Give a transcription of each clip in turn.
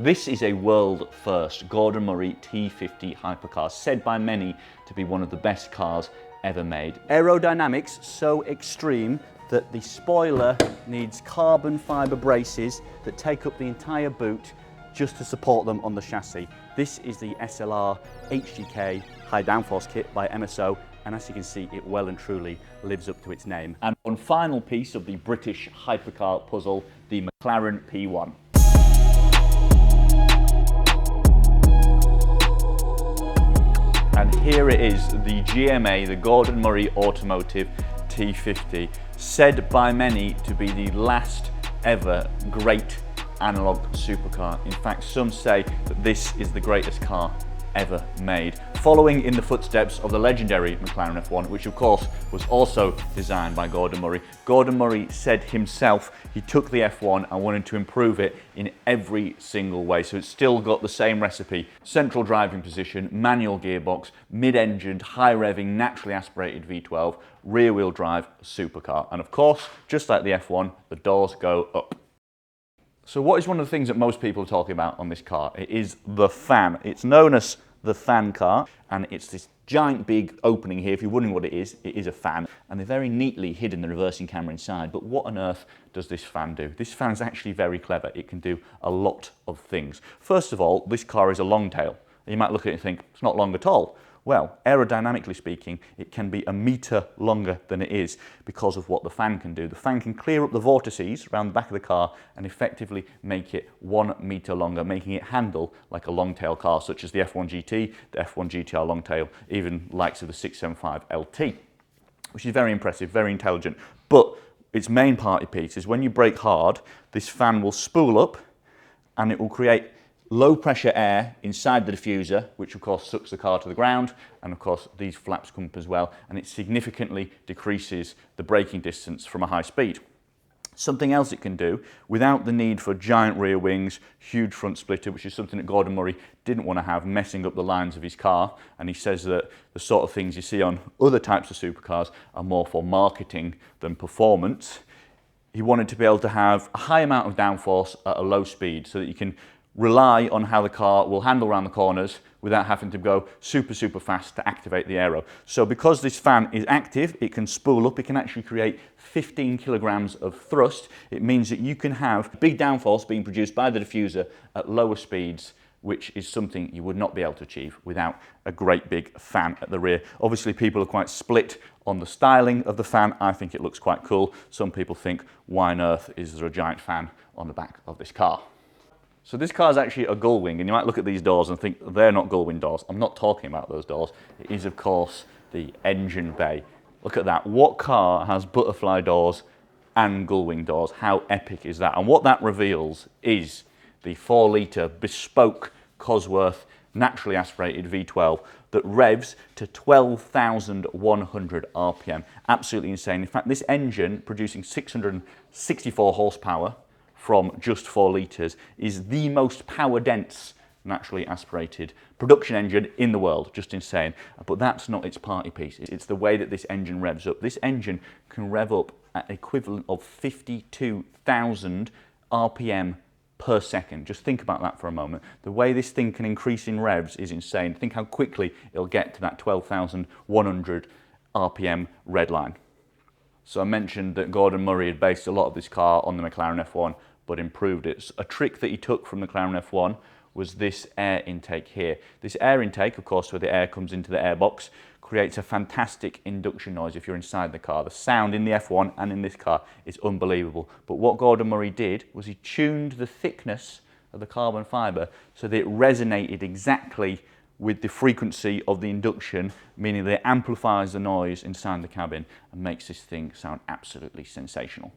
This is a world first Gordon Murray T.50 hypercar, said by many to be one of the best cars ever made. Aerodynamics so extreme that the spoiler needs carbon fibre braces that take up the entire boot just to support them on the chassis. This is the SLR HDK high downforce kit by MSO, and as you can see, it well and truly lives up to its name. And one final piece of the British hypercar puzzle, the McLaren P1. And here it is, the GMA, the Gordon Murray Automotive T.50, said by many to be the last ever great analog supercar. In fact, some say that this is the greatest car ever made, following in the footsteps of the legendary McLaren F1, which of course was also designed by Gordon Murray. Gordon Murray said himself he took the F1 and wanted to improve it in every single way, so it's still got the same recipe: central driving position, manual gearbox, mid-engined, high-revving, naturally aspirated V12, rear-wheel drive supercar. And of course, just like the F1, the doors go up. So what is one of the things that most people are talking about on this car? It is the fan. It's known as the fan car, and it's this giant big opening here. If you're wondering what it is a fan, and they're very neatly hidden the reversing camera inside. But what on earth does this fan do? This fan is actually very clever. It can do a lot of things. First of all, this car is a long tail. You might look at it and think, it's not long at all. Well, aerodynamically speaking, it can be a metre longer than it is because of what the fan can do. The fan can clear up the vortices around the back of the car and effectively make it 1 metre longer, making it handle like a long tail car, such as the F1 GT, the F1 GTR long tail, even likes of the 675 LT, which is very impressive, very intelligent. But its main party piece is when you brake hard, this fan will spool up and it will create low pressure air inside the diffuser, which of course sucks the car to the ground, and of course these flaps come up as well, and it significantly decreases the braking distance from a high speed. Something else it can do, without the need for giant rear wings, huge front splitter, which is something that Gordon Murray didn't want to have messing up the lines of his car, and he says that the sort of things you see on other types of supercars are more for marketing than performance. He wanted to be able to have a high amount of downforce at a low speed so that you can rely on how the car will handle around the corners without having to go super fast to activate the aero. So because this fan is active, it can spool up, it can actually create 15 kilograms of thrust. It means that you can have big downforce being produced by the diffuser at lower speeds, which is something you would not be able to achieve without a great big fan at the rear. Obviously people are quite split on the styling of the fan. I think it looks quite cool. Some people think, why on earth is there a giant fan on the back of this car? So this car is actually a gull wing, and you might look at these doors and think they're not gull wing doors. I'm not talking about those doors. It is, of course, the engine bay. Look at that. What car has butterfly doors and gull wing doors? How epic is that? And what that reveals is the 4-litre bespoke Cosworth naturally aspirated V12 that revs to 12,100 RPM. Absolutely insane. In fact, this engine, producing 664 horsepower, from just 4 litres, is the most power-dense naturally aspirated production engine in the world. Just insane. But that's not its party piece. It's the way that this engine revs up. This engine can rev up at an equivalent of 52,000 RPM per second. Just think about that for a moment. The way this thing can increase in revs is insane. Think how quickly it'll get to that 12,100 RPM red line. So I mentioned that Gordon Murray had based a lot of this car on the McLaren F1, but improved it. A trick that he took from the McLaren F1 was this air intake here. This air intake, of course, where the air comes into the airbox, creates a fantastic induction noise if you're inside the car. The sound in the F1 and in this car is unbelievable. But what Gordon Murray did was he tuned the thickness of the carbon fibre so that it resonated exactly with the frequency of the induction, meaning that it amplifies the noise inside the cabin and makes this thing sound absolutely sensational.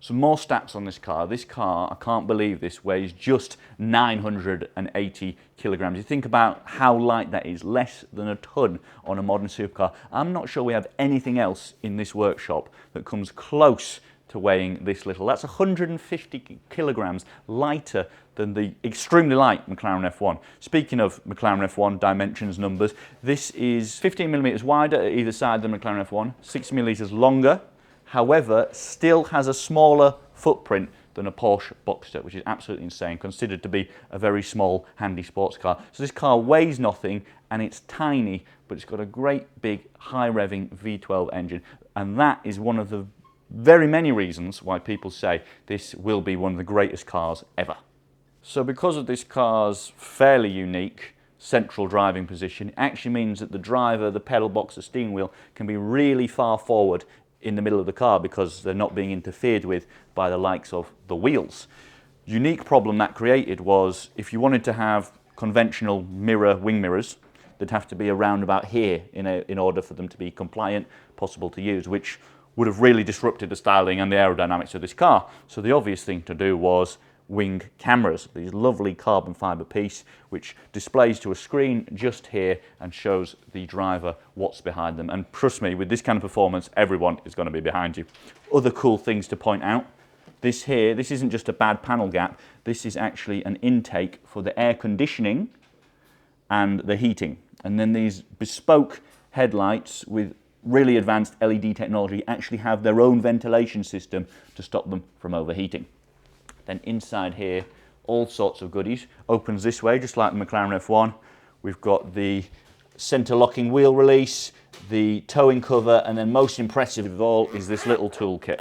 Some more stats on this car. This car, I can't believe this, weighs just 980 kilograms. You think about how light that is, less than a ton on a modern supercar. I'm not sure we have anything else in this workshop that comes close to weighing this little. That's 150 kilograms lighter than the extremely light McLaren F1. Speaking of McLaren F1 dimensions, numbers, this is 15 millimeters wider at either side than McLaren F1, 6 millimeters longer, however, still has a smaller footprint than a Porsche Boxster, which is absolutely insane, considered to be a very small, handy sports car. So this car weighs nothing, and it's tiny, but it's got a great big high-revving V12 engine, and that is one of the very many reasons why people say this will be one of the greatest cars ever. So because of this car's fairly unique central driving position, it actually means that the driver, the pedal box, the steering wheel can be really far forward in the middle of the car because they're not being interfered with by the likes of the wheels. Unique problem that created was if you wanted to have conventional wing mirrors, they'd have to be around about here in order for them to be compliant, possible to use, which would have really disrupted the styling and the aerodynamics of this car. So the obvious thing to do was wing cameras, these lovely carbon fibre piece which displays to a screen just here and shows the driver what's behind them. And trust me, with this kind of performance, everyone is going to be behind you. Other cool things to point out, this isn't just a bad panel gap, this is actually an intake for the air conditioning and the heating. And then these bespoke headlights with really advanced LED technology actually have their own ventilation system to stop them from overheating. Then inside here, all sorts of goodies. Opens this way, just like the McLaren F1. We've got the center locking wheel release, the towing cover, and then most impressive of all is this little toolkit.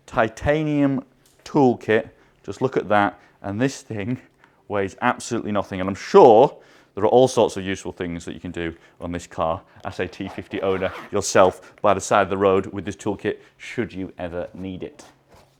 Titanium toolkit, just look at that, and this thing weighs absolutely nothing, and I'm sure there are all sorts of useful things that you can do on this car as a T50 owner yourself by the side of the road with this toolkit, should you ever need it.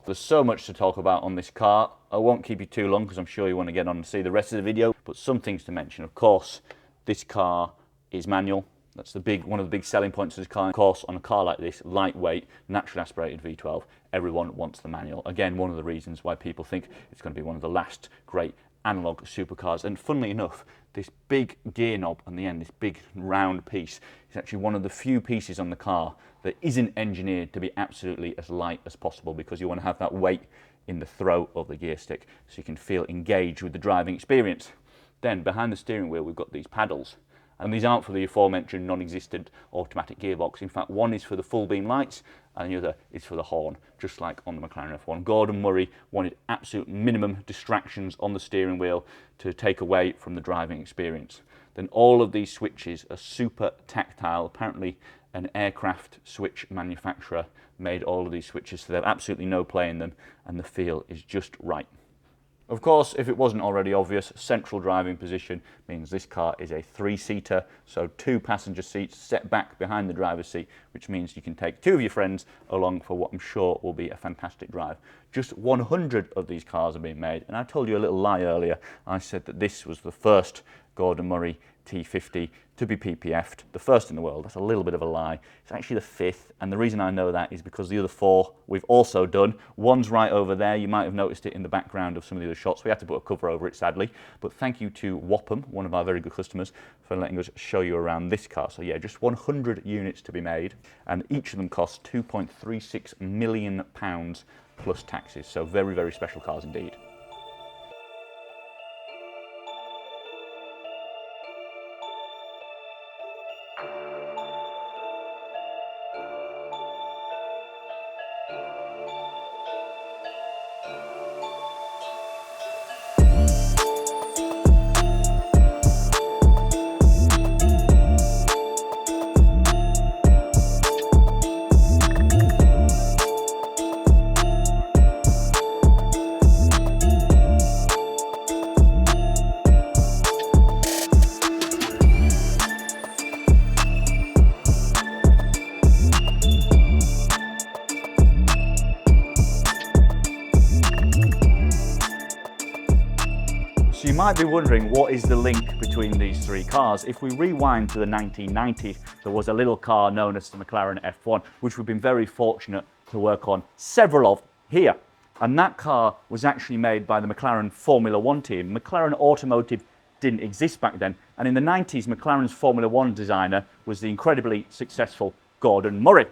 There's so much to talk about on this car. I won't keep you too long because I'm sure you want to get on and see the rest of the video, but some things to mention. Of course, this car is manual. That's one of the big selling points of this car. Of course, on a car like this, lightweight, naturally aspirated V12, everyone wants the manual. Again, one of the reasons why people think it's going to be one of the last great analog supercars. And funnily enough, this big gear knob on the end, this big round piece, is actually one of the few pieces on the car that isn't engineered to be absolutely as light as possible, because you want to have that weight in the throat of the gear stick so you can feel engaged with the driving experience. Then behind the steering wheel we've got these paddles, and these aren't for the aforementioned non-existent automatic gearbox. In fact, one is for the full beam lights and the other is for the horn, just like on the McLaren F1. Gordon Murray wanted absolute minimum distractions on the steering wheel to take away from the driving experience. Then all of these switches are super tactile. Apparently an aircraft switch manufacturer made all of these switches, so they have absolutely no play in them and the feel is just right. Of course, if it wasn't already obvious, central driving position means this car is a three-seater, so 2 passenger seats set back behind the driver's seat, which means you can take 2 of your friends along for what I'm sure will be a fantastic drive. Just 100 of these cars are being made, and I told you a little lie earlier. I said that this was the first Gordon Murray T.50 to be PPF'd, the first in the world. That's a little bit of a lie. It's actually the 5th, and the reason I know that is because the other 4 we've also done. One's right over there. You might have noticed it in the background of some of the other shots. We had to put a cover over it, sadly, but thank you to Wapham, one of our very good customers, for letting us show you around this car. So yeah, just 100 units to be made, and each of them cost £2.36 million plus taxes. So very, very special cars indeed. So you might be wondering, what is the link between these 3 cars? If we rewind to the 1990s, there was a little car known as the McLaren F1, which we've been very fortunate to work on several of here. And that car was actually made by the McLaren Formula 1 team. McLaren Automotive didn't exist back then. And in the 90s, McLaren's Formula 1 designer was the incredibly successful Gordon Murray.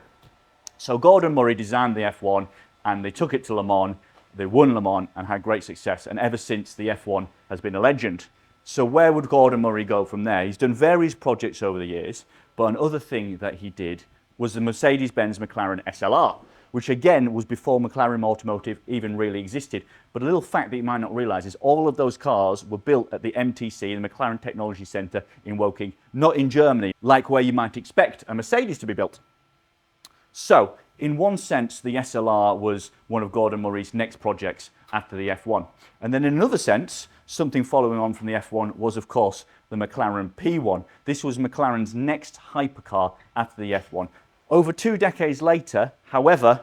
So Gordon Murray designed the F1 and they took it to Le Mans. They won Le Mans and had great success, and ever since the F1 has been a legend. So where would Gordon Murray go from there? He's done various projects over the years, but another thing that he did was the Mercedes-Benz McLaren SLR. which again was before McLaren Automotive even really existed. But a little fact that you might not realise is all of those cars were built at the MTC, the McLaren Technology Centre in Woking, not in Germany, like where you might expect a Mercedes to be built. So, in one sense, the SLR was one of Gordon Murray's next projects after the F1. And then in another sense, something following on from the F1 was, of course, the McLaren P1. This was McLaren's next hypercar after the F1. Over 2 decades later, however,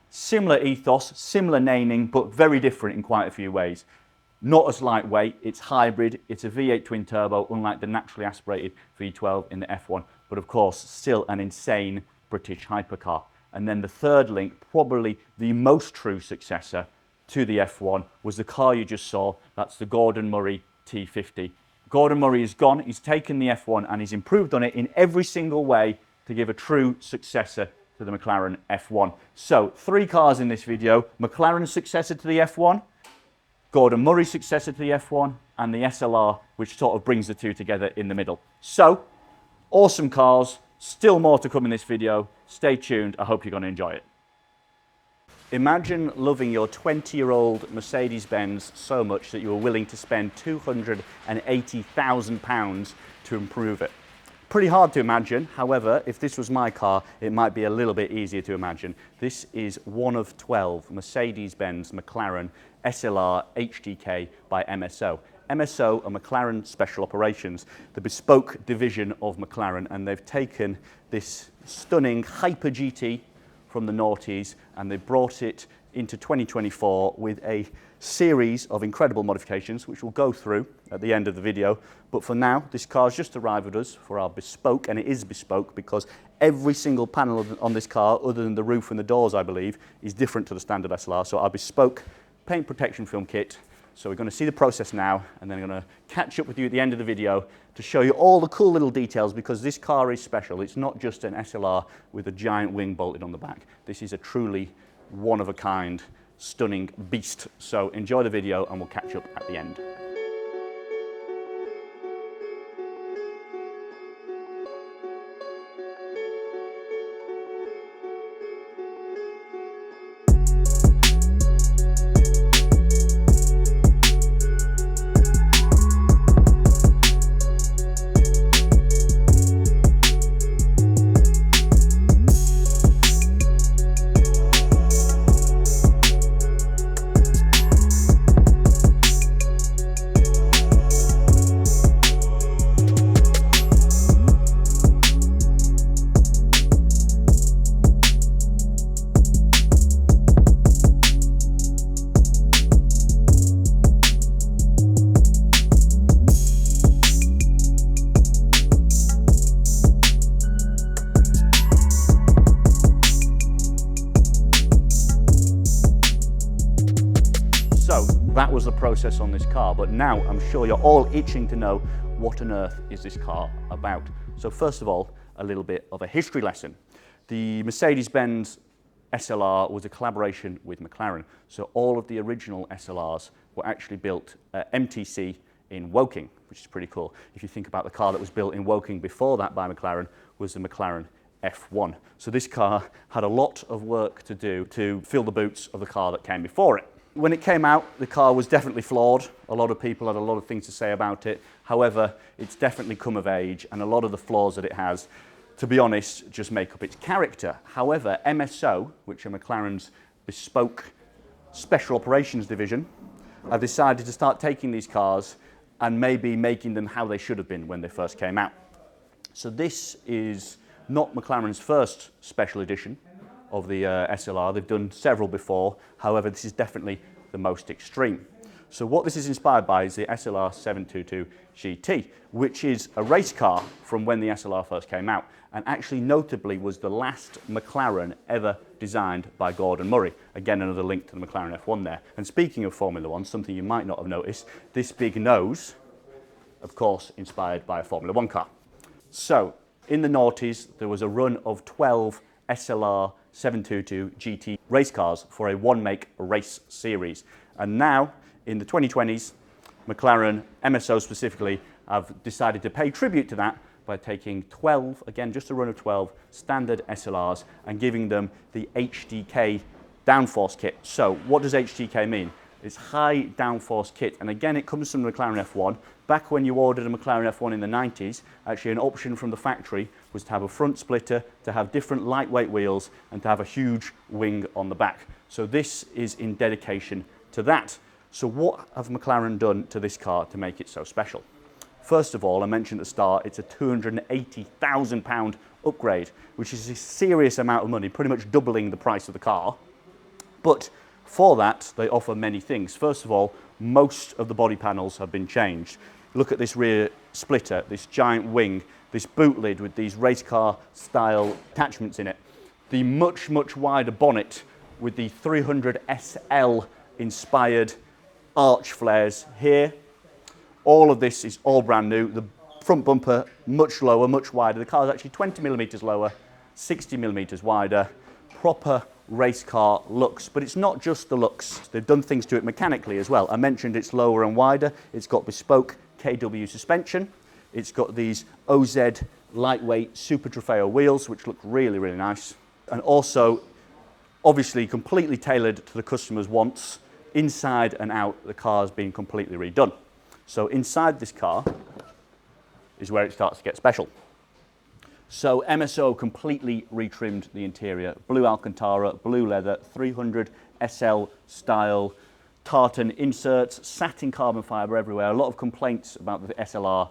similar ethos, similar naming, but very different in quite a few ways. Not as lightweight, it's hybrid, it's a V8 twin turbo, unlike the naturally aspirated V12 in the F1, but of course, still an insane British hypercar. And then the third link, probably the most true successor to the F1, was the car you just saw. That's the Gordon Murray T.50. Gordon Murray is gone, he's taken the F1 and he's improved on it in every single way to give a true successor to the McLaren F1. So, 3 cars in this video: McLaren's successor to the F1, Gordon Murray's successor to the F1, and the SLR, which sort of brings the two together in the middle. So, awesome cars. Still more to come in this video. Stay tuned. I hope you're going to enjoy it. Imagine loving your 20-year-old Mercedes-Benz so much that you were willing to spend £280,000 to improve it. Pretty hard to imagine. However, if this was my car, it might be a little bit easier to imagine. This is one of 12 Mercedes-Benz McLaren SLR HDK by MSO. MSO are McLaren Special Operations, the bespoke division of McLaren, and they've taken this stunning Hyper GT from the noughties and they've brought it into 2024 with a series of incredible modifications, which we'll go through at the end of the video. But for now, this car's just arrived with us for our bespoke, and it is bespoke because every single panel on this car, other than the roof and the doors, I believe, is different to the standard SLR. So our bespoke paint protection film kit. So we're going to see the process now, and then I'm going to catch up with you at the end of the video to show you all the cool little details, because this car is special. It's not just an SLR with a giant wing bolted on the back. This is a truly one-of-a-kind, stunning beast. So enjoy the video and we'll catch up at the end. That was the process on this car, but now I'm sure you're all itching to know what on earth is this car about. So first of all, a little bit of a history lesson. The Mercedes-Benz SLR was a collaboration with McLaren, so all of the original SLRs were actually built at MTC in Woking, which is pretty cool. If you think about the car that was built in Woking before that by McLaren was the McLaren F1. So this car had a lot of work to do to fill the boots of the car that came before it. When it came out, the car was definitely flawed. A lot of people had a lot of things to say about it. However, it's definitely come of age, and a lot of the flaws that it has, to be honest, just make up its character. However, MSO, which are McLaren's bespoke special operations division, have decided to start taking these cars and maybe making them how they should have been when they first came out. So this is not McLaren's first special edition of the SLR. They've done several before. However, this is definitely the most extreme. So what this is inspired by is the SLR 722 GT, which is a race car from when the SLR first came out, and actually notably was the last McLaren ever designed by Gordon Murray. Again, another link to the McLaren F1 there. And speaking of Formula One, something you might not have noticed, this big nose, of course, inspired by a Formula One car. So in the noughties, there was a run of 12 SLR 722 GT race cars for a one-make race series. And now, in the 2020s, McLaren, MSO specifically, have decided to pay tribute to that by taking 12, again just a run of 12, standard SLRs and giving them the HDK downforce kit. So what does HDK mean? It's high downforce kit, and again it comes from the McLaren F1. Back when you ordered a McLaren F1 in the 90s, actually an option from the factory was to have a front splitter, to have different lightweight wheels, and to have a huge wing on the back. So this is in dedication to that. So what have McLaren done to this car to make it so special? First of all, I mentioned at the start, it's a £280,000 upgrade, which is a serious amount of money, pretty much doubling the price of the car. But for that, they offer many things. First of all, most of the body panels have been changed. Look at this rear splitter, this giant wing, this boot lid with these race car style attachments in it. The much, much wider bonnet with the 300 SL inspired arch flares here. All of this is all brand new. The front bumper, much lower, much wider. The car is actually 20 millimeters lower, 60 millimeters wider. Proper race car looks, but it's not just the looks. They've done things to it mechanically as well. I mentioned it's lower and wider. It's got bespoke KW suspension. It's got these OZ lightweight Super Trofeo wheels, which look really, really nice. And also, obviously, completely tailored to the customer's wants. Inside and out, the car's been completely redone. So inside this car is where it starts to get special. So MSO completely retrimmed the interior. Blue Alcantara, blue leather, 300 SL style tartan inserts, satin carbon fibre everywhere. A lot of complaints about the SLR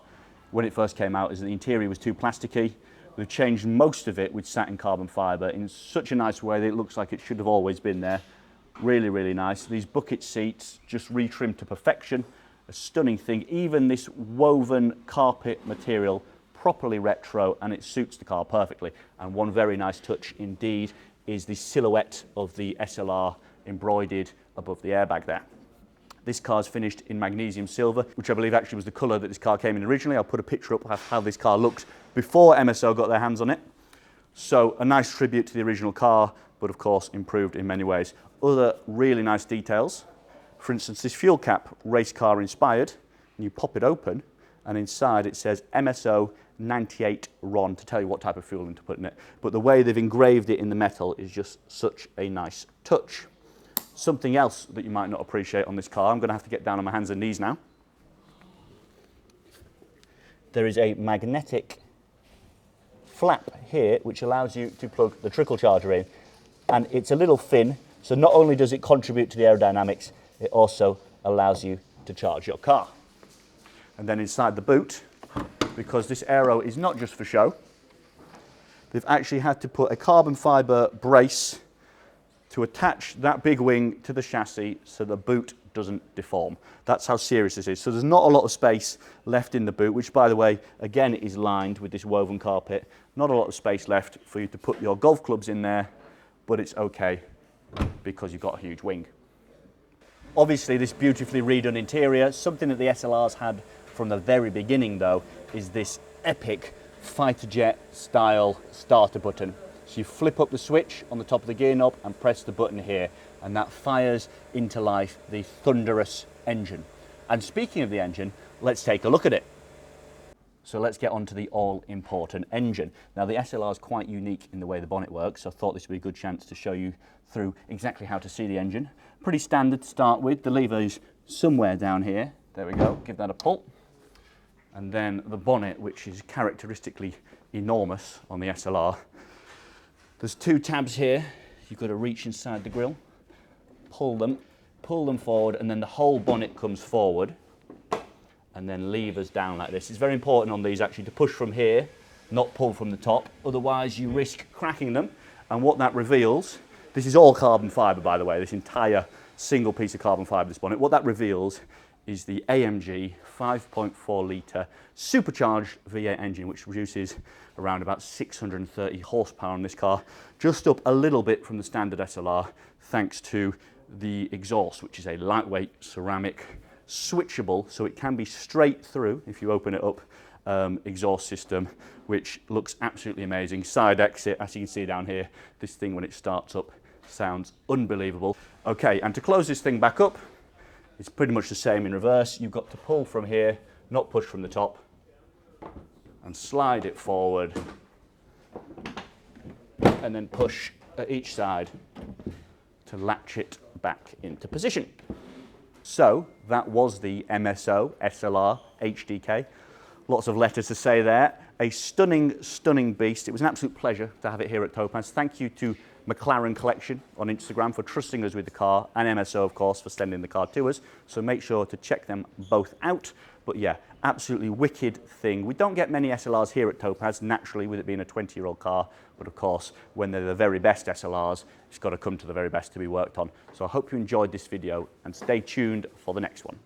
when it first came out is that the interior was too plasticky. We've changed most of it with satin carbon fibre in such a nice way that it looks like it should have always been there. Really, really nice. These bucket seats just retrimmed to perfection. A stunning thing. Even this woven carpet material, properly retro, and it suits the car perfectly. And one very nice touch indeed is the silhouette of the SLR embroidered above the airbag there. This car's finished in magnesium silver, which I believe actually was the colour that this car came in originally. I'll put a picture up of how this car looked before MSO got their hands on it. So a nice tribute to the original car, but of course improved in many ways. Other really nice details. For instance, this fuel cap, race car inspired, and you pop it open, and inside it says MSO 98 RON to tell you what type of fueling to put in it. But the way they've engraved it in the metal is just such a nice touch. Something else that you might not appreciate on this car, I'm going to have to get down on my hands and knees now. There is a magnetic flap here which allows you to plug the trickle charger in, and it's a little fin, so not only does it contribute to the aerodynamics, it also allows you to charge your car. And then inside the boot, because this aero is not just for show, they've actually had to put a carbon fibre brace to attach that big wing to the chassis so the boot doesn't deform. That's how serious this is. So there's not a lot of space left in the boot, which by the way, again, is lined with this woven carpet. Not a lot of space left for you to put your golf clubs in there, but it's okay because you've got a huge wing. Obviously, this beautifully redone interior, something that the SLRs had from the very beginning though, is this epic fighter jet style starter button. So you flip up the switch on the top of the gear knob and press the button here, and that fires into life the thunderous engine. And speaking of the engine, let's take a look at it. So let's get on to the all-important engine. Now the SLR is quite unique in the way the bonnet works, so I thought this would be a good chance to show you through exactly how to see the engine. Pretty standard to start with. The lever is somewhere down here. There we go, give that a pull. And then the bonnet, which is characteristically enormous on the SLR. There's two tabs here. You've got to reach inside the grille, pull them forward, and then the whole bonnet comes forward and then levers down like this. It's very important on these actually to push from here, not pull from the top, otherwise you risk cracking them. And what that reveals, this is all carbon fibre by the way, this entire single piece of carbon fibre, this bonnet, what that reveals is the AMG 5.4 litre supercharged V8 engine, which produces around about 630 horsepower on this car, just up a little bit from the standard SLR, thanks to the exhaust, which is a lightweight ceramic, switchable, so it can be straight through if you open it up, exhaust system, which looks absolutely amazing. Side exit, as you can see down here, this thing when it starts up sounds unbelievable. Okay, and to close this thing back up, it's pretty much the same in reverse. You've got to pull from here, not push from the top. and slide it forward, and then push at each side to latch it back into position. So that was the MSO SLR HDK. Lots of letters to say there. A stunning, stunning beast. It was an absolute pleasure to have it here at Topaz. Thank you to McLaren Collection on Instagram for trusting us with the car, and MSO, of course, for sending the car to us. So make sure to check them both out. But yeah, absolutely wicked thing. We don't get many SLRs here at Topaz, naturally, with it being a 20-year-old car. But of course, when they're the very best SLRs, it's got to come to the very best to be worked on. So I hope you enjoyed this video, and stay tuned for the next one.